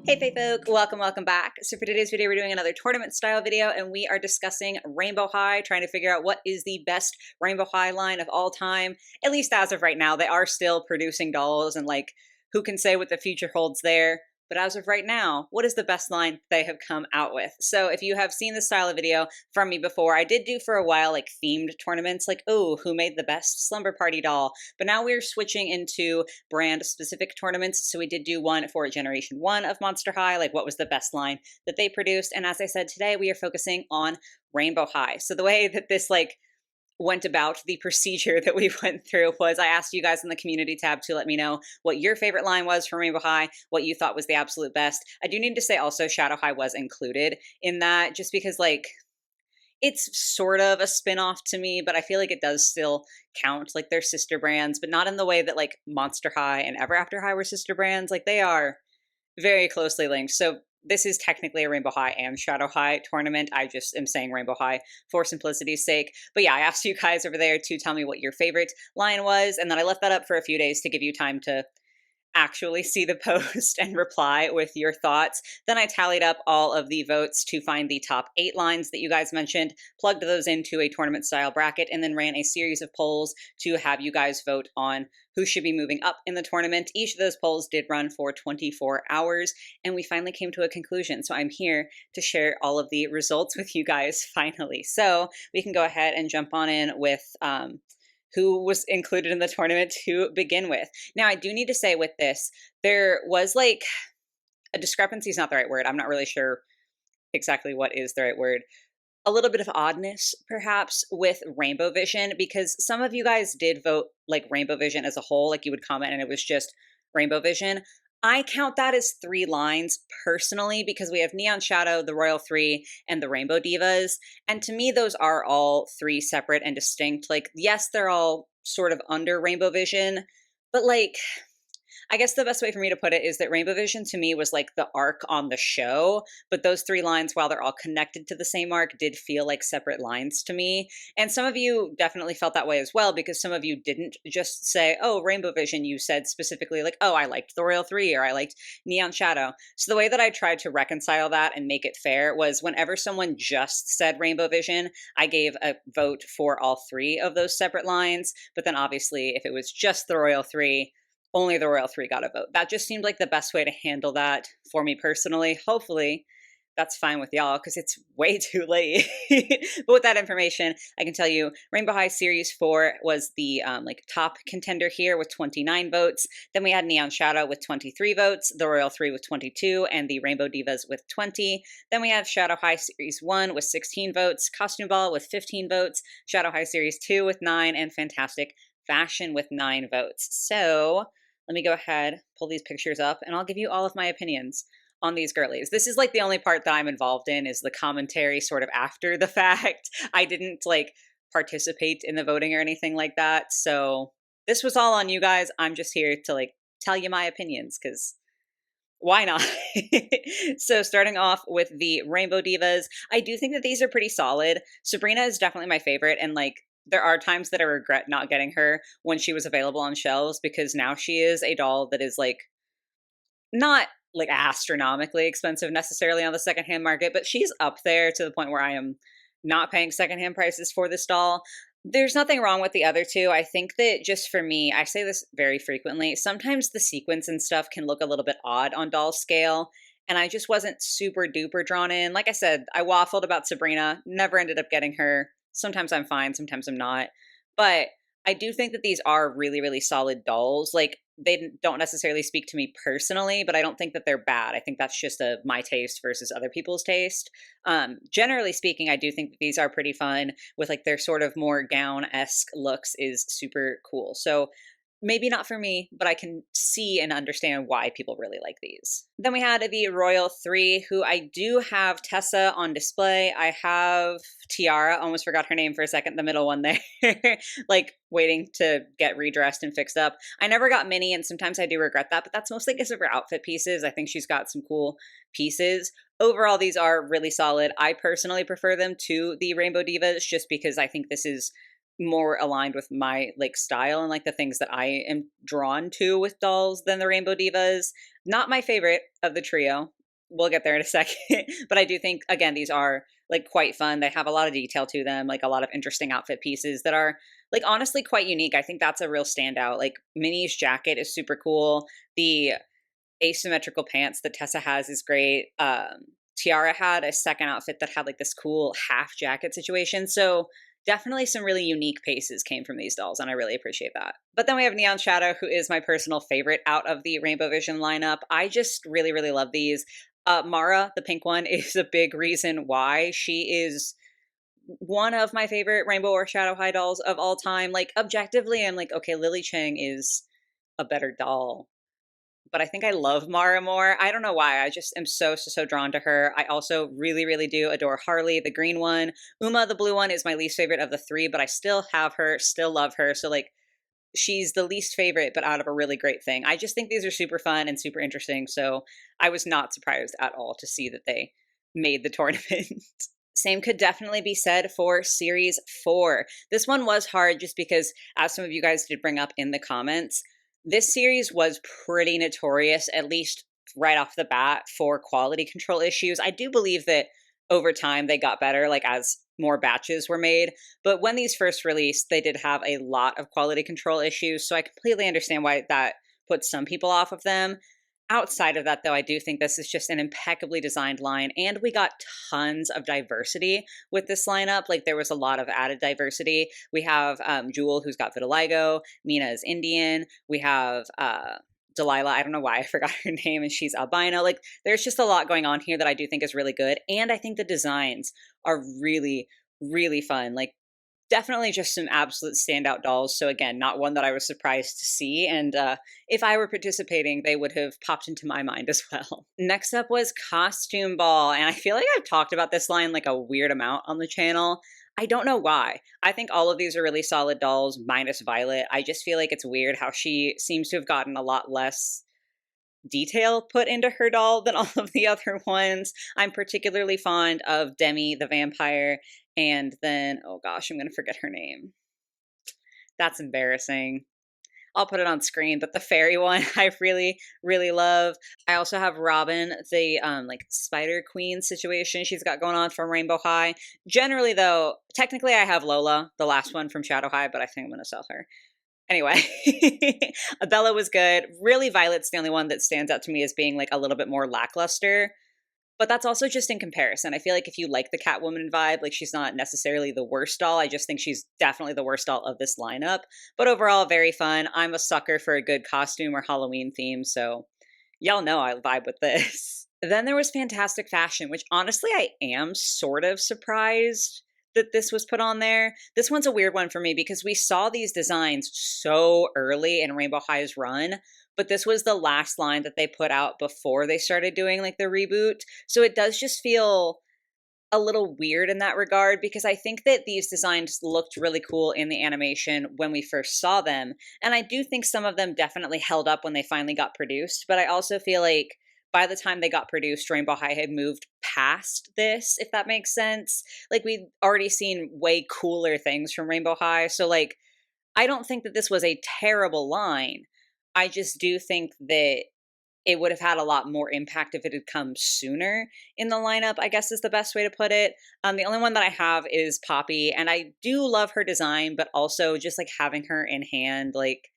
Hey Fae folk, welcome back. So for today's video, we're doing another tournament style video and we are discussing Rainbow High, trying to figure out what is the best Rainbow High line of all time. At least as of right now, they are still producing dolls and who can say what the future holds there. But as of right now, what is the best line they have come out with? So if you have seen this style of video from me before, I did do for a while themed tournaments oh, who made the best slumber party doll? But now we're switching into brand specific tournaments. So we did do one for Generation 1 of Monster High, what was the best line that they produced. And as I said, today we are focusing on Rainbow High. So the way that this went about the procedure that we went through was I asked you guys in the community tab to let me know what your favorite line was from Rainbow High, what you thought was the absolute best. I do need to say also Shadow High was included in that just because it's sort of a spin-off to me, but I feel like it does still count. They're sister brands, but not in the way that Monster High and Ever After High were sister brands. They are very closely linked. So this is technically a Rainbow High and Shadow High tournament. I just am saying Rainbow High for simplicity's sake. But yeah, I asked you guys over there to tell me what your favorite line was, and then I left that up for a few days to give you time to actually see the post and reply with your thoughts. Then I tallied up all of the votes to find the top 8 lines that you guys mentioned, plugged those into a tournament style bracket, and then ran a series of polls to have you guys vote on who should be moving up in the tournament. Each of those polls did run for 24 hours, and we finally came to a conclusion. So I'm here to share all of the results with you guys finally. So we can go ahead and jump on in with who was included in the tournament to begin with. Now, I do need to say with this, there was a discrepancy is not the right word. I'm not really sure exactly what is the right word. A little bit of oddness, perhaps, with Rainbow Vision, because some of you guys did vote Rainbow Vision as a whole, you would comment and it was just Rainbow Vision. I count that as 3 lines personally because we have Neon Shadow, the Royal 3, and the Rainbow Divas. And to me, those are all 3 separate and distinct. Yes, they're all sort of under Rainbow Vision, but I guess the best way for me to put it is that Rainbow Vision to me was the arc on the show, but those 3 lines, while they're all connected to the same arc, did feel like separate lines to me. And some of you definitely felt that way as well, because some of you didn't just say, oh, Rainbow Vision. You said specifically oh, I liked the Royal 3 or I liked Neon Shadow. So the way that I tried to reconcile that and make it fair was whenever someone just said Rainbow Vision, I gave a vote for all 3 of those separate lines. But then obviously if it was just the Royal 3, only the Royal 3 got a vote. That just seemed like the best way to handle that for me personally. Hopefully that's fine with y'all because it's way too late. But with that information, I can tell you Rainbow High Series 4 was the top contender here with 29 votes. Then we had Neon Shadow with 23 votes, the Royal 3 with 22, and the Rainbow Divas with 20. Then we have Shadow High Series 1 with 16 votes, Costume Ball with 15 votes, Shadow High Series 2 with 9, and Fantastic Fashion with 9 votes. So let me go ahead, pull these pictures up, and I'll give you all of my opinions on these girlies. This is the only part that I'm involved in is the commentary sort of after the fact. I didn't participate in the voting or anything like that. So this was all on you guys. I'm just here to tell you my opinions because why not? So starting off with the Rainbow Divas, I do think that these are pretty solid. Sabrina is definitely my favorite, and there are times that I regret not getting her when she was available on shelves because now she is a doll that is not astronomically expensive necessarily on the secondhand market, but she's up there to the point where I am not paying secondhand prices for this doll. There's nothing wrong with the other 2. I think that just for me, I say this very frequently, sometimes the sequins and stuff can look a little bit odd on doll scale, and I just wasn't super duper drawn in. Like I said, I waffled about Sabrina, never ended up getting her. Sometimes I'm fine, sometimes I'm not. But I do think that these are really, really solid dolls. They don't necessarily speak to me personally, but I don't think that they're bad. I think that's just my taste versus other people's taste. Generally speaking, I do think that these are pretty fun with their sort of more gown-esque looks is super cool. So maybe not for me, but I can see and understand why people really like these. Then we had the Royal 3, who I do have Tessa on display. I have Tiara, almost forgot her name for a second, the middle one there, waiting to get redressed and fixed up. I never got Minnie, and sometimes I do regret that, but that's mostly because of her outfit pieces. I think she's got some cool pieces. Overall, these are really solid. I personally prefer them to the Rainbow Divas just because I think this is more aligned with my like style and like the things that I am drawn to with dolls than the Rainbow Divas. Not my favorite of the trio. We'll get there in a second, but I do think again these are like quite fun. They have a lot of detail to them, like a lot of interesting outfit pieces that are like honestly quite unique. I think that's a real standout. Like Minnie's jacket is super cool. The asymmetrical pants that Tessa has is great. Tiara had a second outfit that had like this cool half jacket situation. So definitely some really unique pieces came from these dolls, and I really appreciate that. But then we have Neon Shadow, who is my personal favorite out of the Rainbow Vision lineup. I just really, really love these. Mara, the pink one, is a big reason why she is one of my favorite Rainbow or Shadow High dolls of all time. Like objectively, I'm like, okay, Lily Chang is a better doll, but I think I love Mara more. I don't know why. I just am so drawn to her. I also really, really do adore Harley, the green one. Uma, the blue one, is my least favorite of the three, but I still have her, still love her. So, like, she's the least favorite, but out of a really great thing. I just think these are super fun and super interesting. So, I was not surprised at all to see that they made the tournament. Same could definitely be said for Series 4. This one was hard just because, as some of you guys did bring up in the comments, this series was pretty notorious, at least right off the bat, for quality control issues. I do believe that over time they got better, like as more batches were made. But when these first released, they did have a lot of quality control issues. So I completely understand why that puts some people off of them. Outside of that, though, I do think this is just an impeccably designed line, and we got tons of diversity with this lineup. Like, there was a lot of added diversity. We have Jewel, who's got vitiligo. Mina is Indian. We have Delilah. I don't know why I forgot her name, and she's albino. Like, there's just a lot going on here that I do think is really good, and I think the designs are really, really fun. Like, definitely just some absolute standout dolls. So again, not one that I was surprised to see. And if I were participating, they would have popped into my mind as well. Next up was Costume Ball. And I feel like I've talked about this line like a weird amount on the channel. I don't know why. I think all of these are really solid dolls, minus Violet. I just feel like it's weird how she seems to have gotten a lot less detail put into her doll than all of the other ones. I'm particularly fond of Demi the vampire, and then, oh gosh, I'm going to forget her name. That's embarrassing. I'll put it on screen, but the fairy one I really, really love. I also have Robin, the like Spider Queen situation she's got going on from Rainbow High. Generally, though, technically I have Lola, the last one from Shadow High, but I think I'm going to sell her. Anyway, Bella was good. Really, Violet's the only one that stands out to me as being like a little bit more lackluster. But that's also just in comparison. I feel like if you like the Catwoman vibe, like she's not necessarily the worst doll. I just think she's definitely the worst doll of this lineup. But overall, very fun. I'm a sucker for a good costume or Halloween theme, so y'all know I vibe with this. Then there was Fantastic Fashion, which honestly I am sort of surprised that this was put on there. This one's a weird one for me because we saw these designs so early in Rainbow High's run, but this was the last line that they put out before they started doing like the reboot. So it does just feel a little weird in that regard because I think that these designs looked really cool in the animation when we first saw them. And I do think some of them definitely held up when they finally got produced, but I also feel like by the time they got produced, Rainbow High had moved past this, if that makes sense. Like, we'd already seen way cooler things from Rainbow High. So, like, I don't think that this was a terrible line. I just do think that it would have had a lot more impact if it had come sooner in the lineup, I guess is the best way to put it. The only one that I have is Poppy, and I do love her design, but also just, like, having her in hand, like,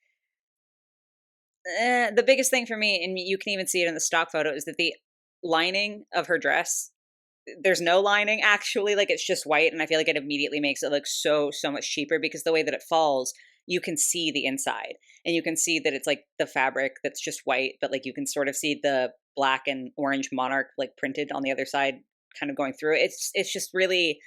the biggest thing for me, and you can even see it in the stock photo, is that the lining of her dress, there's no lining actually, like it's just white, and I feel like it immediately makes it look so much cheaper because the way that it falls, you can see the inside, and you can see that it's like the fabric that's just white, but like you can sort of see the black and orange monarch like printed on the other side kind of going through it. It's just really,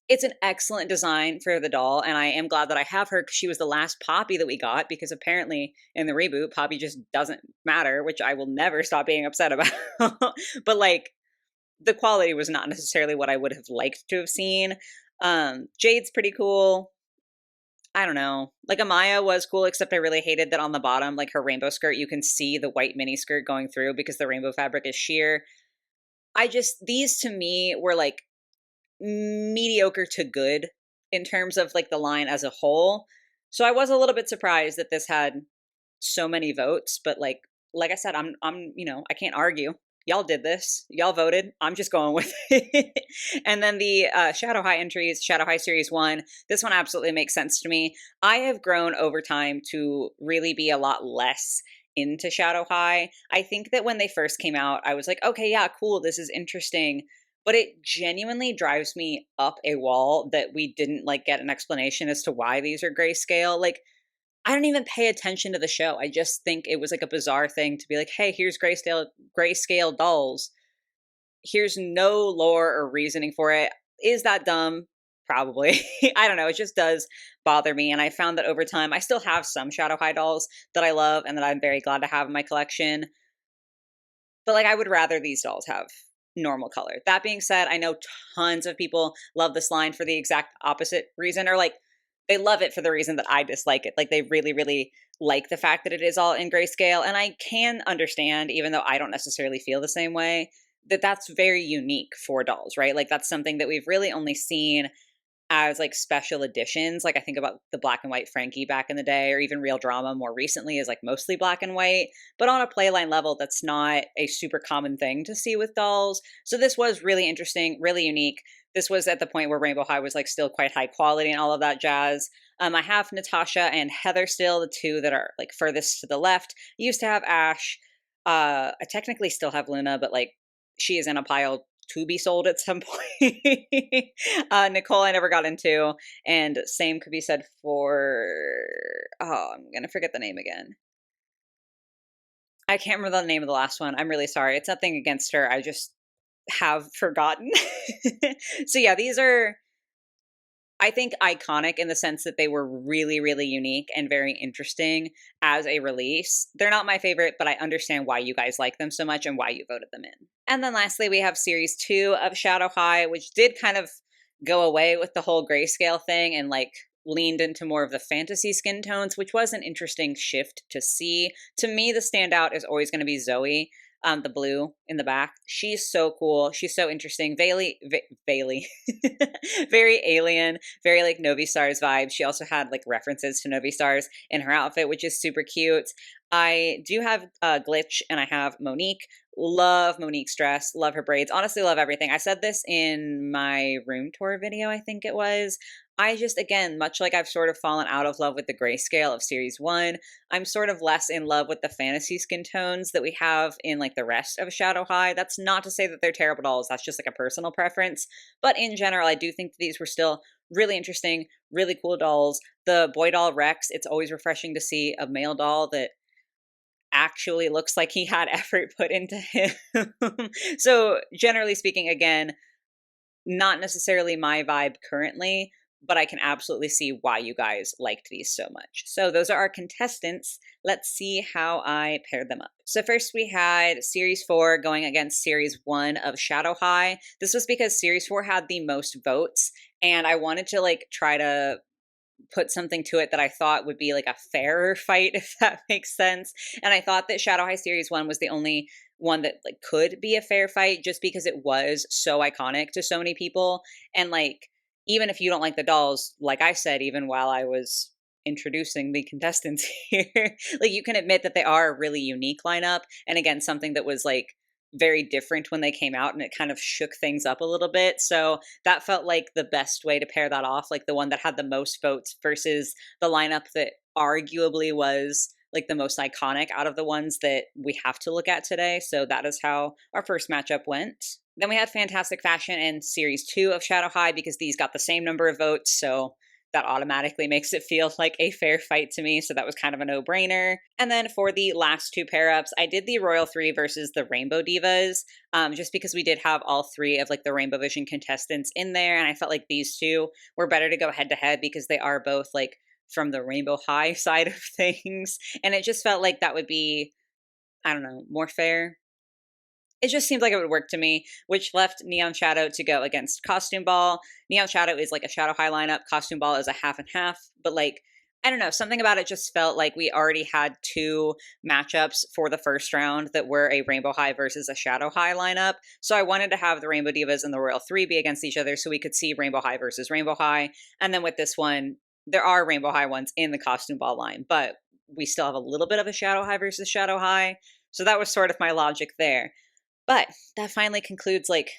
it's an excellent design for the doll, and I am glad that I have her because she was the last Poppy that we got, because apparently in the reboot, Poppy just doesn't matter, which I will never stop being upset about. But like, the quality was not necessarily what I would have liked to have seen. Jade's pretty cool. I don't know. Like, Amaya was cool, except I really hated that on the bottom, like her rainbow skirt, you can see the white mini skirt going through because the rainbow fabric is sheer. These to me were like mediocre to good in terms of like the line as a whole. So I was a little bit surprised that this had so many votes, but like I said, I can't argue. Y'all did this. Y'all voted. I'm just going with it. And then the Shadow High entries, Shadow High Series 1. This one absolutely makes sense to me. I have grown over time to really be a lot less into Shadow High. I think that when they first came out, I was like, okay, yeah, cool, this is interesting. But it genuinely drives me up a wall that we didn't like get an explanation as to why these are grayscale. Like, I don't even pay attention to the show. I just think it was like a bizarre thing to be like, hey, here's grayscale dolls. Here's no lore or reasoning for it. Is that dumb? Probably. I don't know. It just does bother me. And I found that over time, I still have some Shadow High dolls that I love and that I'm very glad to have in my collection. But like, I would rather these dolls have normal color. That being said, I know tons of people love this line for the exact opposite reason, or like they love it for the reason that I dislike it. Like they really, really like the fact that it is all in grayscale. And I can understand, even though I don't necessarily feel the same way, that that's very unique for dolls, right? Like that's something that we've really only seen as like special editions. Like I think about the black and white Frankie back in the day, or even Real Drama more recently is like mostly black and white. But on a playline level, that's not a super common thing to see with dolls. So this was really interesting, really unique. This was at the point where Rainbow High was like still quite high quality and all of that jazz. I have Natasha and Heather still, the two that are like furthest to the left. I used to have Ash. I technically still have Luna, but like she is in a pile to be sold at some point. Nicole I never got into, and same could be said for, oh, I'm gonna forget the name again. I can't remember the name of the last one. I'm really sorry. It's nothing against her. I just have forgotten. So yeah, these are, I think, iconic in the sense that they were really, really unique and very interesting as a release. They're not my favorite, but I understand why you guys like them so much and why you voted them in. And then lastly, we have Series 2 of Shadow High, which did kind of go away with the whole grayscale thing and like leaned into more of the fantasy skin tones, which was an interesting shift to see. To me, the standout is always going to be Zoe. The blue in the back. She's so cool. She's so interesting. Bailey, very alien, very like Novi Stars vibe. She also had like references to Novi Stars in her outfit, which is super cute. I do have Glitch and I have Monique. Love Monique's dress. Love her braids. Honestly, love everything. I said this in my room tour video, I think it was. I just, again, much like I've sort of fallen out of love with the grayscale of Series 1, I'm sort of less in love with the fantasy skin tones that we have in like the rest of Shadow High. That's not to say that they're terrible dolls. That's just like a personal preference. But in general, I do think that these were still really interesting, really cool dolls. The boy doll Rex, it's always refreshing to see a male doll that actually looks like he had effort put into him. So generally speaking, again, not necessarily my vibe currently, but I can absolutely see why you guys liked these so much. So those are our contestants. Let's see how I paired them up. So first we had Series 4 going against Series 1 of Shadow High. This was because Series 4 had the most votes, and I wanted to like try to put something to it that I thought would be like a fairer fight, if that makes sense. And I thought that Shadow High Series 1 was the only one that like could be a fair fight just because it was so iconic to so many people. And like, even if you don't like the dolls, like I said, even while I was introducing the contestants here, like you can admit that they are a really unique lineup. And again, something that was like very different when they came out and it kind of shook things up a little bit. So that felt like the best way to pair that off, like the one that had the most votes versus the lineup that arguably was like the most iconic out of the ones that we have to look at today. So that is how our first matchup went. Then we had Fantastic Fashion and Series 2 of Shadow High because these got the same number of votes. So that automatically makes it feel like a fair fight to me. So that was kind of a no-brainer. And then for the last two pair-ups, I did the Royal 3 versus the Rainbow Divas, just because we did have all three of like the Rainbow Vision contestants in there. And I felt like these two were better to go head-to-head because they are both like from the Rainbow High side of things. And it just felt like that would be, I don't know, more fair. It just seemed like it would work to me, which left Neon Shadow to go against Costume Ball. Neon Shadow is like a Shadow High lineup. Costume Ball is a half and half, but like I don't know, something about it just felt like we already had two matchups for the first round that were a Rainbow High versus a Shadow High lineup. So I wanted to have the Rainbow Divas and the Royal Three be against each other so we could see Rainbow High versus Rainbow High. And then with this one, there are Rainbow High ones in the costume ball line, but we still have a little bit of a Shadow High versus Shadow High. So that was sort of my logic there. But that finally concludes like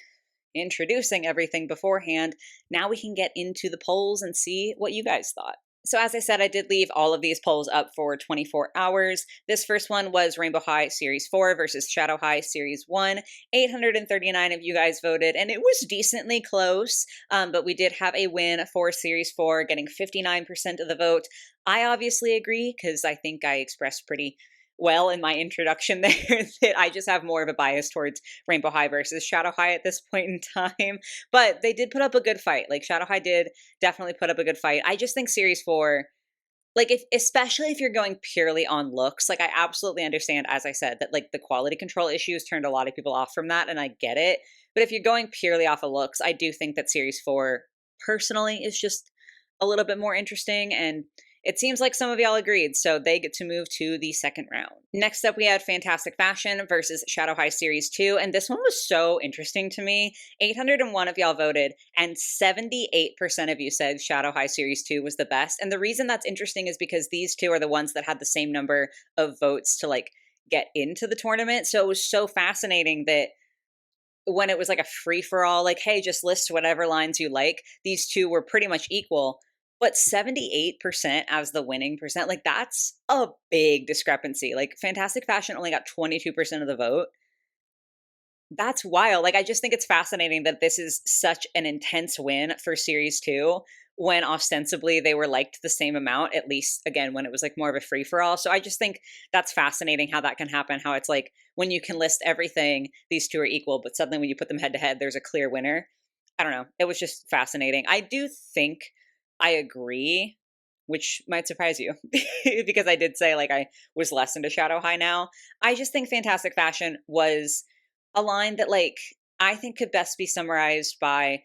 introducing everything beforehand. Now we can get into the polls and see what you guys thought. So as I said, I did leave all of these polls up for 24 hours. This first one was Rainbow High Series 4 versus Shadow High Series 1. 839 of you guys voted, and it was decently close, but we did have a win for Series 4, getting 59% of the vote. I obviously agree, because I think I expressed pretty well in my introduction there that I just have more of a bias towards Rainbow High versus Shadow High at this point in time. But they did put up a good fight. Like, Shadow High did definitely put up a good fight. I just think Series 4, like, especially if you're going purely on looks, like, I absolutely understand, as I said, that like the quality control issues turned a lot of people off from that, and I get it. But if you're going purely off of looks, I do think that Series 4 personally is just a little bit more interesting, and it seems like some of y'all agreed, so they get to move to the second round. Next up, we had Fantastic Fashion versus Shadow High Series 2, and this one was so interesting to me. 801 of y'all voted, and 78% of you said Shadow High Series 2 was the best. And the reason that's interesting is because these two are the ones that had the same number of votes to like get into the tournament. So it was so fascinating that when it was like a free-for-all, like, hey, just list whatever lines you like, these two were pretty much equal. But 78% as the winning percent, like, that's a big discrepancy. Like, Fantastic Fashion only got 22% of the vote. That's wild. Like, I just think it's fascinating that this is such an intense win for Series 2 when ostensibly they were liked the same amount, at least, again, when it was like more of a free-for-all. So I just think that's fascinating how that can happen, how it's like when you can list everything, these two are equal, but suddenly when you put them head-to-head, there's a clear winner. I don't know. It was just fascinating. I do think I agree, which might surprise you because I did say like I was less into Shadow High now. I just think Fantastic Fashion was a line that like I think could best be summarized by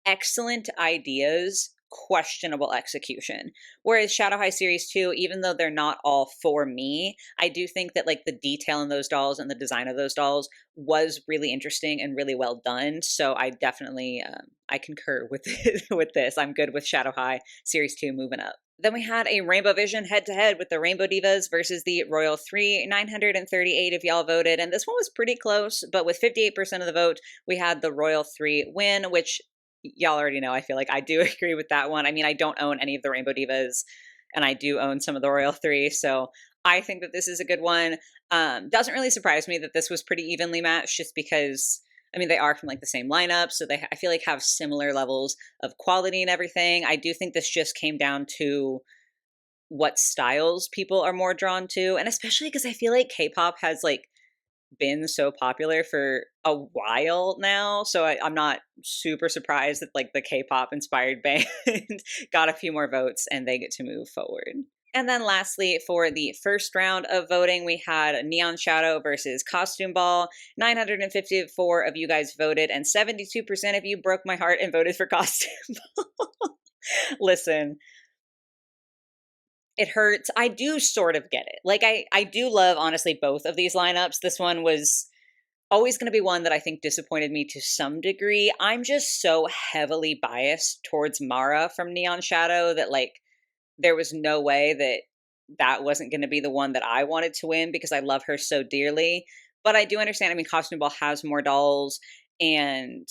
excellent ideas, questionable execution. Whereas Shadow High Series 2, even though they're not all for me, I do think that like the detail in those dolls and the design of those dolls was really interesting and really well done. So I definitely, I concur with with this. I'm good with Shadow High Series 2 moving up. Then we had a Rainbow Vision head-to-head with the Rainbow Divas versus the Royal 3. 938 of y'all voted, and this one was pretty close, but with 58% of the vote, we had the Royal 3 win, which y'all already know. I feel like I do agree with that one. I mean, I don't own any of the Rainbow Divas, and I do own some of the Royal 3, so I think that this is a good one. Doesn't really surprise me that this was pretty evenly matched, just because I mean, they are from like the same lineup, so I feel like have similar levels of quality and everything. I do think this just came down to what styles people are more drawn to, and especially because I feel like K-pop has like been so popular for a while now, so I'm not super surprised that like the K-pop inspired band got a few more votes and they get to move forward. And then lastly, for the first round of voting, we had Neon Shadow versus Costume Ball. 954 of you guys voted, and 72% of you broke my heart and voted for Costume Ball. Listen, it hurts. I do sort of get it. Like, I do love, honestly, both of these lineups. This one was always going to be one that I think disappointed me to some degree. I'm just so heavily biased towards Mara from Neon Shadow that, like, there was no way that that wasn't going to be the one that I wanted to win because I love her so dearly. But I do understand. I mean, Costume Ball has more dolls, and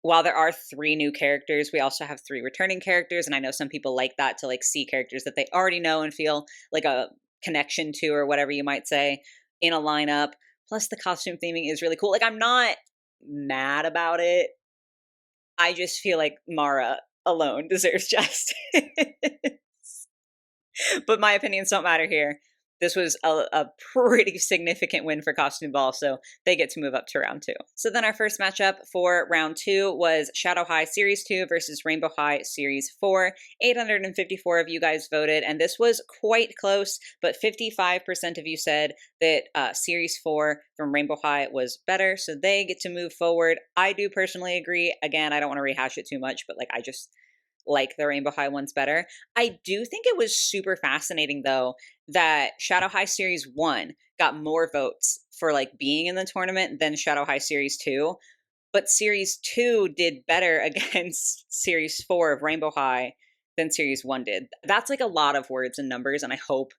while there are 3 new characters, we also have 3 returning characters, and I know some people like that to like see characters that they already know and feel like a connection to, or whatever you might say, in a lineup. Plus, the costume theming is really cool. Like, I'm not mad about it. I just feel like Mara alone deserves justice. But my opinions don't matter here. This was a pretty significant win for Costume Ball, so they get to move up to round 2. So then our first matchup for round 2 was Shadow High Series 2 versus Rainbow High Series 4. 854 of you guys voted, and this was quite close, but 55% of you said that Series 4 from Rainbow High was better, so they get to move forward. I do personally agree. Again, I don't want to rehash it too much, but like I just like the Rainbow High ones better. I do think it was super fascinating though that Shadow High Series 1 got more votes for like being in the tournament than Shadow High Series 2, but Series 2 did better against Series 4 of Rainbow High than Series 1 did. That's like a lot of words and numbers, and I hope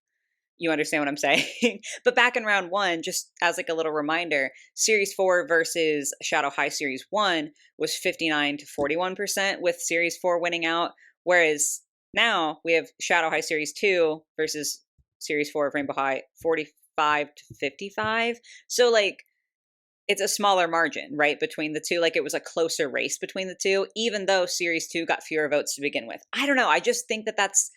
you understand what I'm saying. But back in round 1, just as like a little reminder, Series 4 versus Shadow High Series 1 was 59 to 41%, with Series 4 winning out. Whereas now we have Shadow High Series 2 versus Series 4 of Rainbow High, 45 to 55. So like it's a smaller margin, right, between the two. Like it was a closer race between the two, even though Series 2 got fewer votes to begin with. I don't know. I just think that that's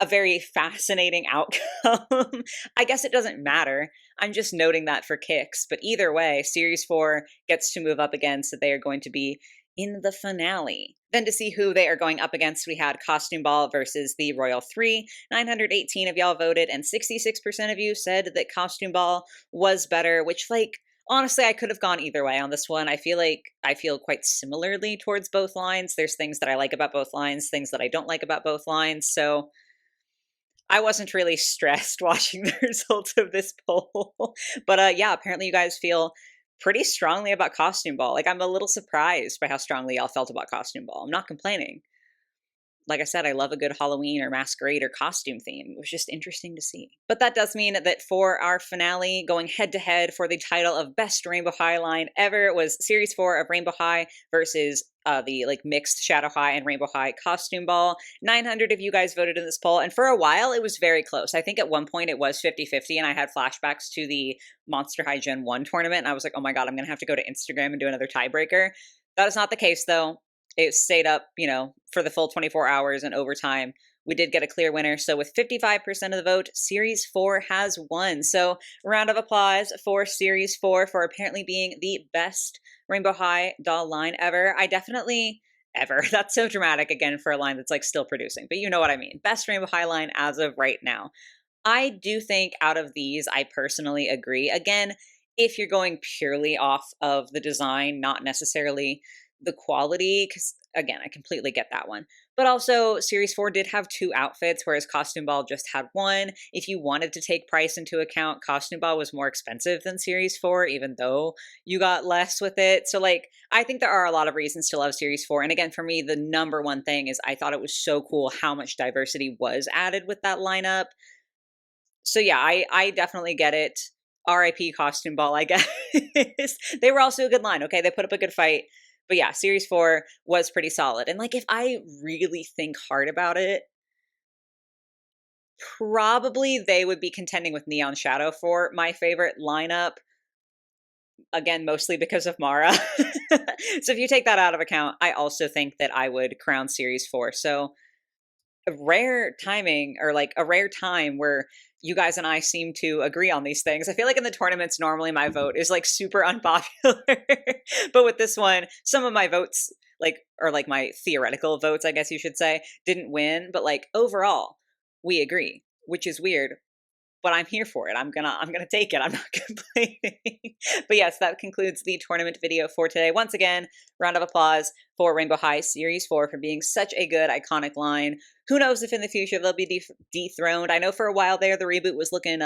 a very fascinating outcome. I guess it doesn't matter. I'm just noting that for kicks. But either way, Series 4 gets to move up again, so they are going to be in the finale. Then to see who they are going up against, we had Costume Ball versus the Royal 3. 918 of y'all voted, and 66% of you said that Costume Ball was better, which, like, honestly, I could have gone either way on this one. I feel like I feel quite similarly towards both lines. There's things that I like about both lines, things that I don't like about both lines. So I wasn't really stressed watching the results of this poll. But yeah, apparently you guys feel pretty strongly about Costume Ball. Like, I'm a little surprised by how strongly y'all felt about Costume Ball. I'm not complaining. Like I said, I love a good Halloween or masquerade or costume theme. It was just interesting to see. But that does mean that for our finale, going head to head for the title of Best Rainbow High line ever, it was Series 4 of Rainbow High versus the like mixed Shadow High and Rainbow High Costume Ball. 900 of you guys voted in this poll, and for a while it was very close. I think at one point it was 50-50, and I had flashbacks to the Monster High Gen 1 tournament, and I was like, oh my god, I'm gonna have to go to Instagram and do another tiebreaker. That is not the case though. It stayed up, you know, for the full 24 hours and overtime. We did get a clear winner. So with 55% of the vote, Series 4 has won. So round of applause for Series 4 for apparently being the best Rainbow High doll line ever. Ever. That's so dramatic again for a line that's like still producing, but you know what I mean. Best Rainbow High line as of right now. I do think out of these, I personally agree. Again, if you're going purely off of the design, not necessarily the quality, because again, I completely get that one. But also, Series 4 did have 2 outfits, whereas Costume Ball just had 1. If you wanted to take price into account, Costume Ball was more expensive than Series 4, even though you got less with it. So, like, I think there are a lot of reasons to love Series 4. And again, for me, the number one thing is I thought it was so cool how much diversity was added with that lineup. So yeah, I definitely get it. RIP Costume Ball, I guess. They were also a good line, okay? They put up a good fight. But yeah, Series 4 was pretty solid. And like, if I really think hard about it, probably they would be contending with Neon Shadow for my favorite lineup. Again, mostly because of Mara. So if you take that out of account, I also think that I would crown Series 4. So a rare timing, or like a rare time where you guys and I seem to agree on these things. I feel like in the tournaments, normally my vote is like super unpopular. But with this one, some of my votes, like, or like my theoretical votes, I guess you should say, didn't win. But like overall, we agree, which is weird. But I'm here for it. I'm gonna take it. I'm not complaining. But yes, that concludes the tournament video for today. Once again, round of applause for Rainbow High Series 4 for being such a good, iconic line. Who knows if in the future they'll be dethroned. I know for a while there, the reboot was looking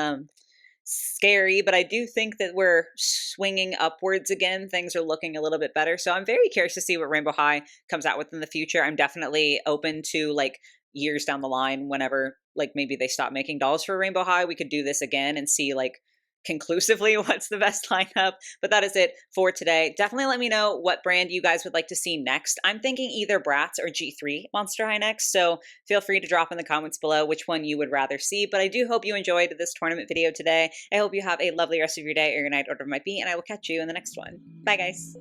scary, but I do think that we're swinging upwards again. Things are looking a little bit better. So I'm very curious to see what Rainbow High comes out with in the future. I'm definitely open to like years down the line, whenever like maybe they stop making dolls for Rainbow High, we could do this again and see like conclusively what's the best lineup. But that is it for today. Definitely let me know what brand you guys would like to see next. I'm thinking either Bratz or G3 Monster High next, so feel free to drop in the comments below which one you would rather see. But I do hope you enjoyed this tournament video today. I hope you have a lovely rest of your day or your night, whatever it might be, and I will catch you in the next one. Bye guys.